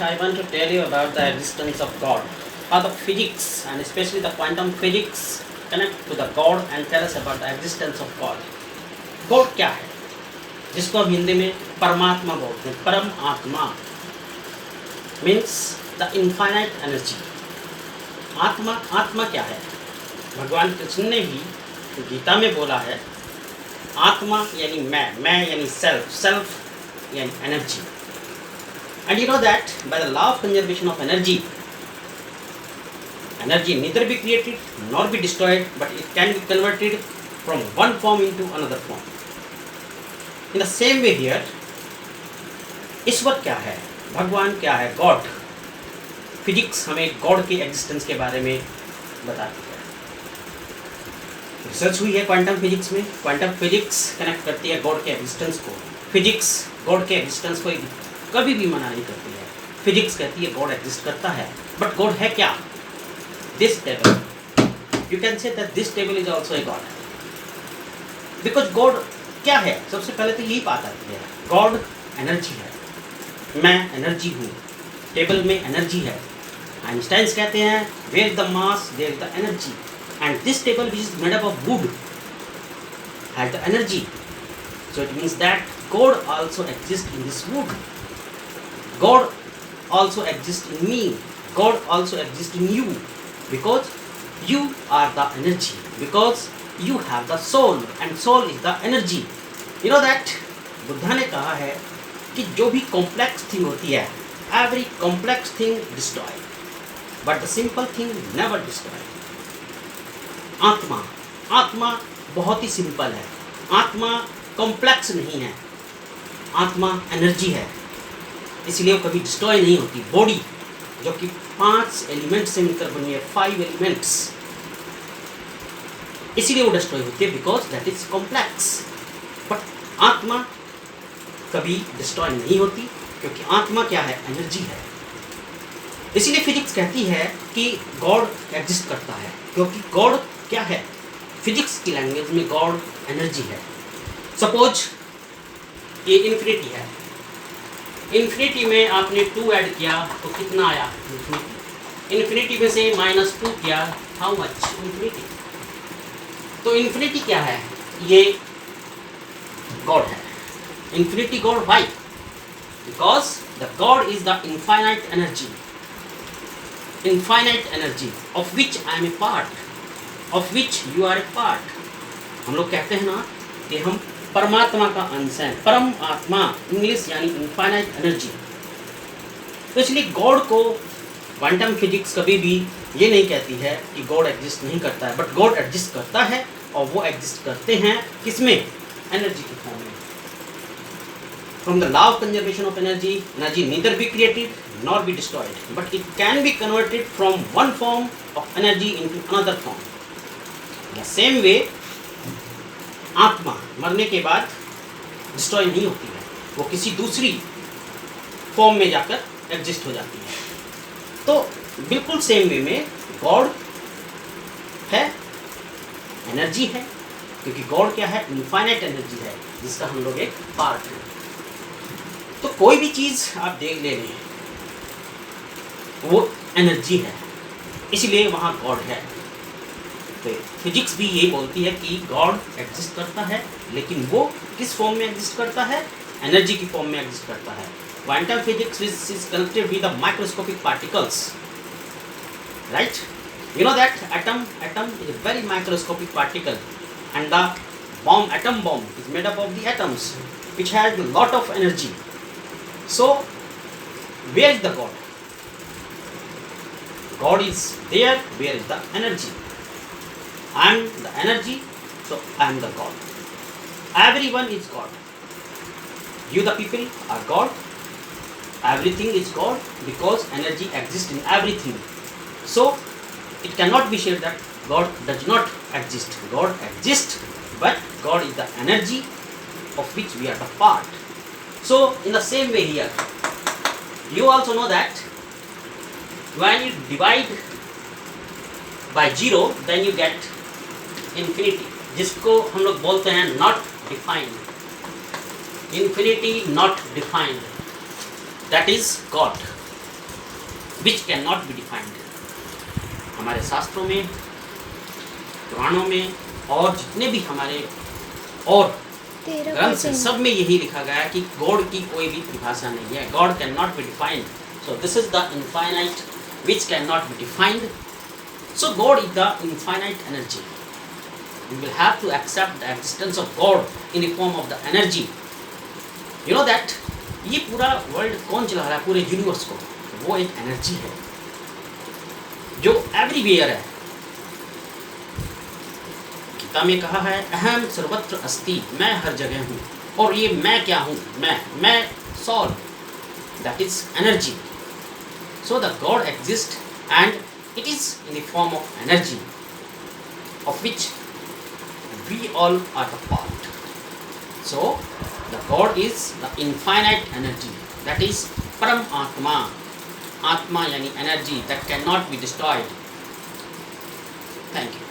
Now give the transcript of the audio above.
I want to tell you about the existence of God. How the physics and especially the quantum physics connect to the God and tell us about the existence of God. God क्या है, जिसको हम हिंदी में परमात्मा बोलते हैं. परम आत्मा मीन्स द इनफाइनाइट एनर्जी. आत्मा क्या है? भगवान कृष्ण ने भी गीता में बोला है, आत्मा यानी मैं यानी सेल्फ यानी energy. And you know that by the law of conservation of energy neither be created nor be destroyed, but it can be converted from one form into another form. In the same way here, ईश्वर क्या है, भगवान क्या है, God. Physics हमें God के existence के बारे में बताती है. रिसर्च हुई है क्वांटम फिजिक्स में. क्वांटम फिजिक्स कनेक्ट करती है गॉड के एग्जिस्टेंस को. फिजिक्स गॉड के एग्जिस्टेंस को कभी भी मना नहीं करती है. फिजिक्स कहती है गॉड एग्जिस्ट करता है, बट गॉड है क्या? This table, you can say that this table is also a god. Because God क्या है? सबसे पहले तो यही बात आती है, गॉड एनर्जी है. मैं एनर्जी हूँ, टेबल में एनर्जी है. आइंस्टाइन कहते हैं where the mass there is the energy, and this table which is made up of wood has the energy. So it means that God also exists in this wood. God also exists in me. God also exists in you, because you are the energy, because you have the soul, and soul is the energy. You know that Buddha ने कहा है कि जो भी complex thing होती है, every complex thing destroy, but the simple thing never destroy. आत्मा बहुत ही सिंपल है. आत्मा कॉम्प्लेक्स नहीं है. आत्मा एनर्जी है, इसलिए वो कभी डिस्ट्रॉय नहीं होती. बॉडी जो कि 5 एलिमेंट से मिलकर बनी है, 5 एलिमेंट्स, इसलिए वो डिस्ट्रॉय होती है, because that is complex. But आत्मा कभी डिस्ट्रॉय नहीं होती, क्योंकि आत्मा क्या है? एनर्जी है. इसीलिए फिजिक्स कहती है कि गॉड एग्जिस्ट करता है, क्योंकि गॉड क्या है? फिजिक्स की लैंग्वेज में गॉड एनर्जी है. सपोज ये इन्फिनिटी है. इन्फिनिटी में आपने 2 ऐड किया तो कितना आया? इन्फिनिटी में से -2 किया, हाउ मच? इन्फिनिटी. तो इन्फिनिटी क्या है? ये गॉड है. Infinity God. Why? Because the God is the infinite energy. Infinite energy of which I am a part, of which you are a part. हम लोग कहते हैं ना कि हम परमात्मा का अंश है. परम आत्मा, इंग्लिश यानी इनफाइनाइट एनर्जी. तो इसलिए गॉड को क्वांटम फिजिक्स कभी भी ये नहीं कहती है कि गॉड एग्जिस्ट नहीं करता है, बट गॉड एग्जिस्ट करता है, और वो एग्जिस्ट करते हैं किसमें? एनर्जी के फॉर्म में. From the law of conservation of energy, energy neither be created nor be destroyed, but it can be converted from one form of energy into another form. The same way आत्मा मरने के बाद destroy नहीं होती है, वो किसी दूसरी फॉर्म में जाकर एग्जिस्ट हो जाती है. तो बिल्कुल सेम वे में गॉड है, एनर्जी है, क्योंकि गॉड क्या है? इनफाइनाइट एनर्जी है, जिसका हम लोग एक पार्ट है. तो कोई भी चीज़ आप देख ले रहे हैं, वो एनर्जी है, इसलिए वहाँ गॉड है. तो फिजिक्स भी यही बोलती है कि गॉड एग्जिस्ट करता है, लेकिन वो किस फॉर्म में एग्जिस्ट करता है? एनर्जी की फॉर्म में एग्जिस्ट करता है. Quantum physics is connected with the microscopic particles, right? You know that atom is a very microscopic particle, and the atom bomb is made up of the atoms which has a lot of energy. So where is the God? God is there. Where is the energy? I am the energy, so I am the God. Everyone is God. You the people are God. Everything is God, because energy exists in everything. So it cannot be said that God does not exist. God exists, but God is the energy of which we are the part. So in the same way here, you also know that when you divide by 0, then you get infinity, जिसको हम लोग बोलते हैं not defined. Infinity not defined, that is God. Which can not be defined. हमारे शास्त्रों में, पुराणों में और जितने भी हमारे और ग्रंथ हैं, सब में यही लिखा गया है कि गॉड की कोई भी परिभाषा नहीं है। God can not be defined. So this is the infinite which can not be defined. So God is the infinite energy. We will have to accept the existence of God in the form of the energy. You know that ये पूरा world कौन चला रहा है, पूरे universe को? वो एक एनर्जी है जो एवरीवेयर है। गीता में कहा है अहम सर्वत्र अस्ति, मैं हर जगह हूँ। और ये मैं क्या हूँ? मैं soul, that is energy. So the God exist and it is in the form of energy of which we all are a part. So the God is the infinite energy, that is Param Atma. Atma yani energy that cannot be destroyed. Thank you.